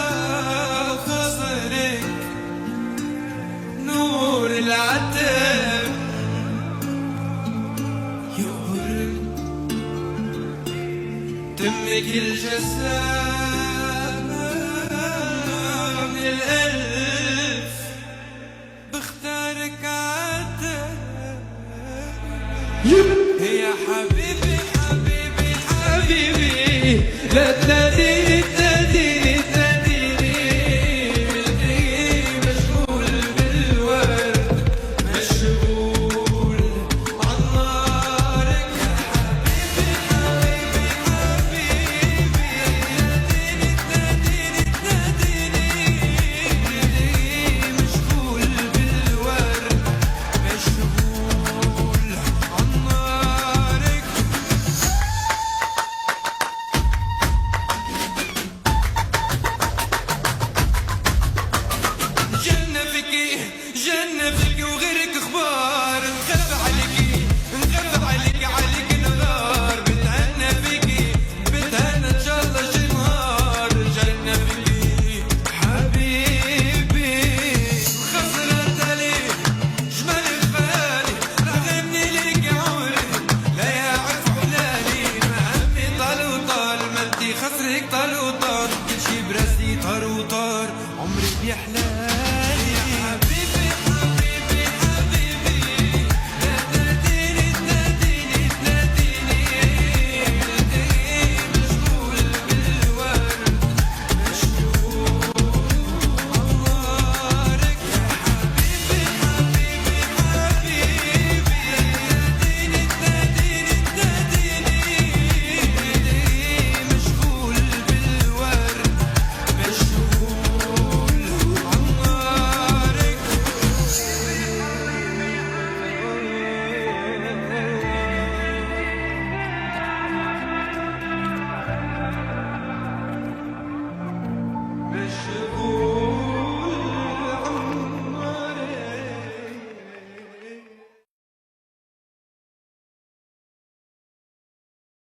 العشاق خصرك نور العتب يقبر دمك الجسام من الألف بختارك عتب يا حبيبي حبيبي حبيبي لا تناديني تناديني تناديني مشغول بالورد مشغول عالنارك يا حبيبي حبيبي حبيبي تناديني تناديني مشغول بالورد مشغول عالنارك. جنة فيكي جنة فيكي